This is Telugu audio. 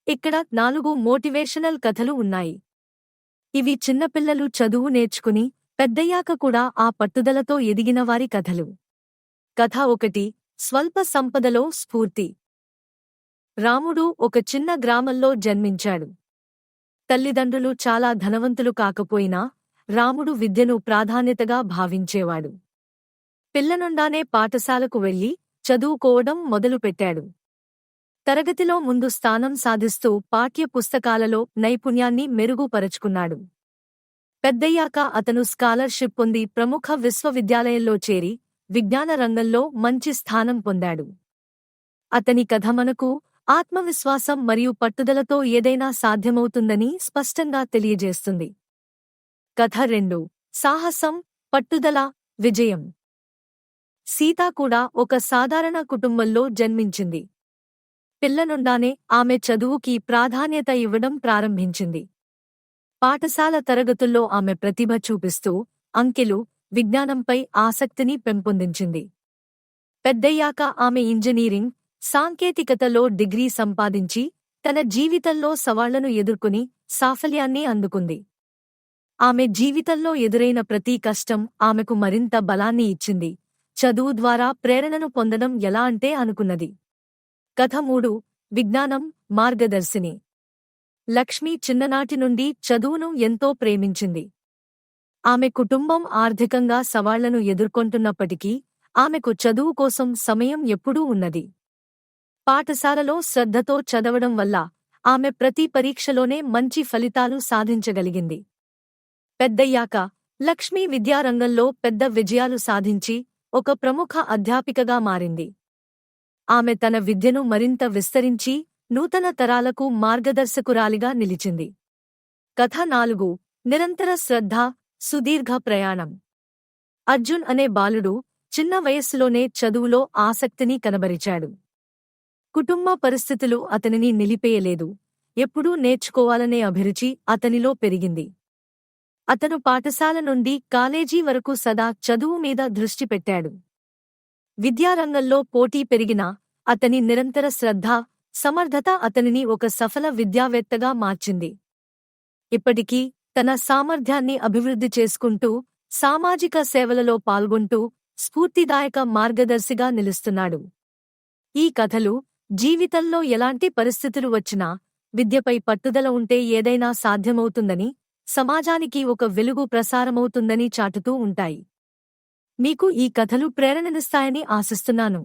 ఇక్కడ 4 మోటివేషనల్ కథలు ఉన్నాయి. ఇవి చిన్నపిల్లలు చదువు నేర్చుకుని పెద్దయ్యాక కూడా ఆ పట్టుదలతో ఎదిగినవారి కథలు. కథ 1. స్వల్ప సంపదలో స్ఫూర్తి. రాముడు ఒక చిన్న గ్రామంలో జన్మించాడు. తల్లిదండ్రులు చాలా ధనవంతులు కాకపోయినా రాముడు విద్యను ప్రాధాన్యతగా భావించేవాడు. పిల్లనుండానే పాఠశాలకు వెళ్లి చదువుకోవడం మొదలుపెట్టాడు. తరగతిలో ముందు స్థానం సాధిస్తూ పాఠ్య పుస్తకాలలో నైపుణ్యాన్ని మెరుగుపరుచుకున్నాడు. పెద్దయ్యాక అతను స్కాలర్షిప్ పొంది ప్రముఖ విశ్వవిద్యాలయంలో చేరి విజ్ఞాన రంగంలో మంచి స్థానం పొందాడు. అతని కథ మనకు ఆత్మవిశ్వాసం మరియు పట్టుదలతో ఏదైనా సాధ్యమవుతుందని స్పష్టంగా తెలియజేస్తుంది. కథ 2. సాహసం, పట్టుదల, విజయం. సీత కూడా ఒక సాధారణ కుటుంబంలో జన్మించింది. పిల్లనుండానే ఆమె చదువుకి ప్రాధాన్యత ఇవ్వడం ప్రారంభించింది. పాఠశాల తరగతుల్లో ఆమె ప్రతిభ చూపిస్తూ అంకెలు, విజ్ఞానంపై ఆసక్తిని పెంపొందించింది. పెద్దయ్యాక ఆమె ఇంజనీరింగ్, సాంకేతికతలో డిగ్రీ సంపాదించి తన జీవితంలో సవాళ్లను ఎదుర్కొని సాఫల్యాన్ని అందుకుంది. ఆమె జీవితంలో ఎదురైన ప్రతి కష్టం ఆమెకు మరింత బలాన్ని ఇచ్చింది. చదువు ద్వారా ప్రేరణను పొందడం ఎలా అంటే అనుకున్నది. కథ 3. విజ్ఞానం, మార్గదర్శిని. లక్ష్మి చిన్ననాటి నుండి చదువును ఎంతో ప్రేమించింది. ఆమె కుటుంబం ఆర్థికంగా సవాళ్లను ఎదుర్కొంటున్నప్పటికీ ఆమెకు చదువు కోసం సమయం ఎప్పుడూ ఉన్నది. పాఠశాలలో శ్రద్ధతో చదవడం వల్ల ఆమె ప్రతి పరీక్షలోనే మంచి ఫలితాలు సాధించగలిగింది. పెద్దయ్యాక లక్ష్మి విద్యారంగంలో పెద్ద విజయాలు సాధించి ఒక ప్రముఖ అధ్యాపికగా మారింది. ఆమె తన విద్యను మరింత విస్తరించి నూతన తరాలకు మార్గదర్శకురాలిగా నిలిచింది. కథ 4. నిరంతర శ్రద్ధ, సుదీర్ఘ ప్రయాణం. అర్జున్ అనే బాలుడు చిన్న వయస్సులోనే చదువులో ఆసక్తిని కనబరిచాడు. కుటుంబ పరిస్థితులు అతనిని నిలిపేయలేదు. ఎప్పుడూ నేర్చుకోవాలనే అభిరుచి అతనిలో పెరిగింది. అతను పాఠశాల నుండి కాలేజీ వరకు సదా చదువు మీద దృష్టి పెట్టాడు. విద్యారంగంలో పోటీ పెరిగినా అతని నిరంతర శ్రద్ధ, సమర్థత అతనిని ఒక సఫల విద్యావేత్తగా మార్చింది. ఇప్పటికీ తన సామర్థ్యాన్ని అభివృద్ధి చేసుకుంటూ సామాజిక సేవలలో పాల్గొంటూ స్ఫూర్తిదాయక మార్గదర్శిగా నిలుస్తున్నాడు. ఈ కథలు జీవితంలో ఎలాంటి పరిస్థితులు వచ్చినా విద్యపై పట్టుదల ఉంటే ఏదైనా సాధ్యమవుతుందని, సమాజానికి ఒక వెలుగు ప్రసారమవుతుందని చాటుతూ ఉంటాయి. మీకు ఈ కథలు ప్రేరణనిస్తాయని ఆశిస్తున్నాను.